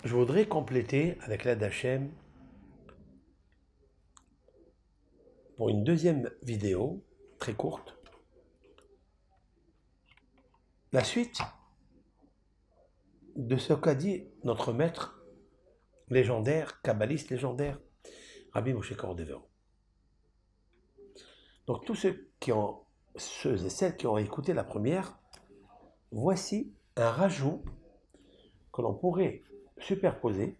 je voudrais compléter avec l'aide d'Hachem pour une deuxième vidéo très courte la suite de ce qu'a dit notre maître légendaire, kabbaliste légendaire, Rabbi Moshe Cordovero. Donc tous ceux et celles qui ont écouté la première, voici un rajout que l'on pourrait superposer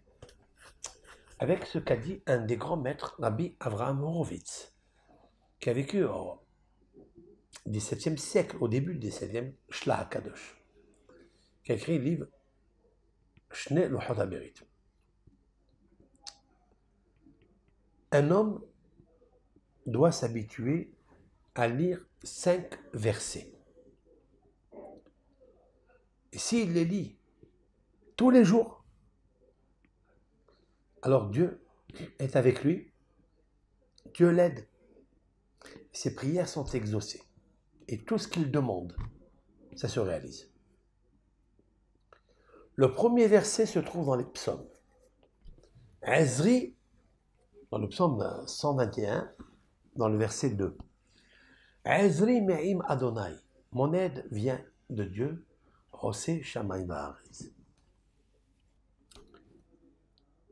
avec ce qu'a dit un des grands maîtres, Rabbi Avraham Horowitz, qui a vécu au XVIIe siècle, au début du XVIIe, Shla HaKadosh, qui a écrit le livre Shnei Luchot HaBerit. Un homme doit s'habituer à lire 5 versets. Et s'il les lit tous les jours, alors Dieu est avec lui, Dieu l'aide, ses prières sont exaucées, et tout ce qu'il demande, ça se réalise. Le premier verset se trouve dans les psaumes. Ezri, dans le psaume 121, dans le verset 2. Ezri me'im Adonai, mon aide vient de Dieu, Oseh Shamayim va'aretz.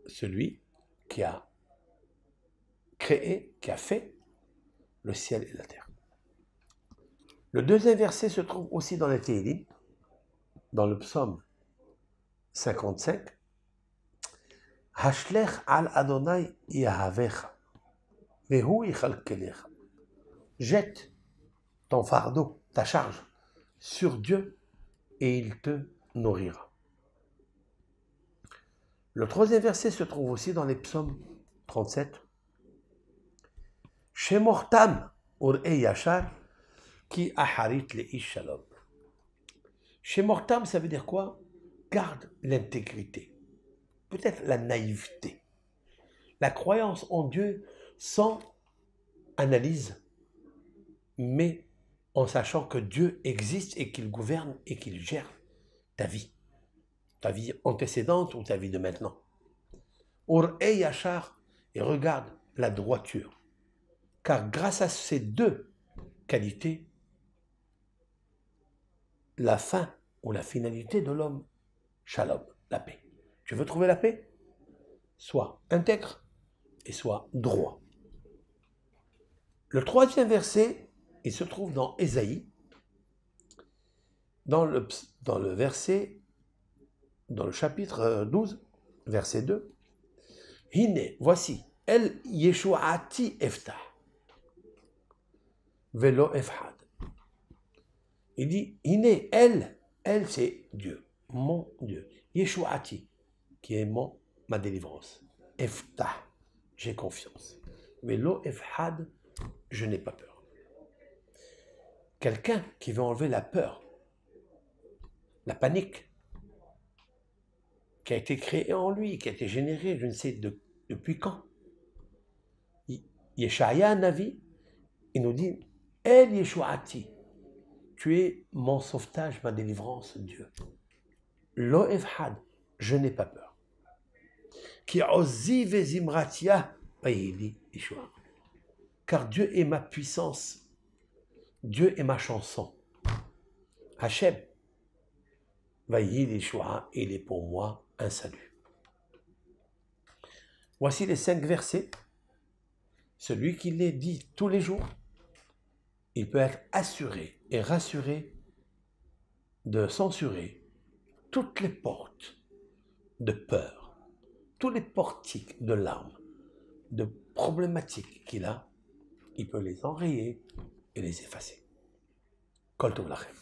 Celui qui a créé, qui a fait le ciel et la terre. Le deuxième verset se trouve aussi dans les Téhilim, dans le psaume 55. Hashlech al Adonai yahavecha, vehu yichalkelecha. Jette ton fardeau, ta charge, sur Dieu et il te nourrira. Le troisième verset se trouve aussi dans les psaumes 37. Shemortam ur'ei yashar ki aharit leish shalom. Shemortam, ça veut dire quoi? Garde l'intégrité, peut-être la naïveté, la croyance en Dieu sans analyse, mais en sachant que Dieu existe et qu'il gouverne et qu'il gère ta vie antécédente ou ta vie de maintenant. Ur'ei yashar, et regarde la droiture, car grâce à ces deux qualités, la fin ou la finalité de l'homme, shalom, la paix. Tu veux trouver la paix? Sois intègre et sois droit. Le troisième verset, il se trouve dans Ésaïe, dans le chapitre 12, verset 2. Hine, voici, El Yeshuati Eftah, Velo Efhad. Il dit, Hine, elle c'est Dieu, mon Dieu. Yeshuati, qui est ma délivrance. Eftah, j'ai confiance. Velo Efhad, je n'ai pas peur. Quelqu'un qui veut enlever la peur, la panique, qui a été créée en lui, qui a été générée, je ne sais depuis quand. Yeshaya Navi, il nous dit, El Yeshuati, tu es mon sauvetage, ma délivrance, Dieu. Lo Efhad, je n'ai pas peur. Ki ozi vezimratia, Yeshua. Car Dieu est ma puissance, Dieu est ma chanson. Hachem, Yeshua, il est pour moi un salut. Voici les 5 versets. Celui qui les dit tous les jours, il peut être assuré et rassuré de censurer toutes les portes de peur, tous les portiques de larmes, de problématiques qu'il a, il peut les enrayer et les effacer. Kol tov lachem.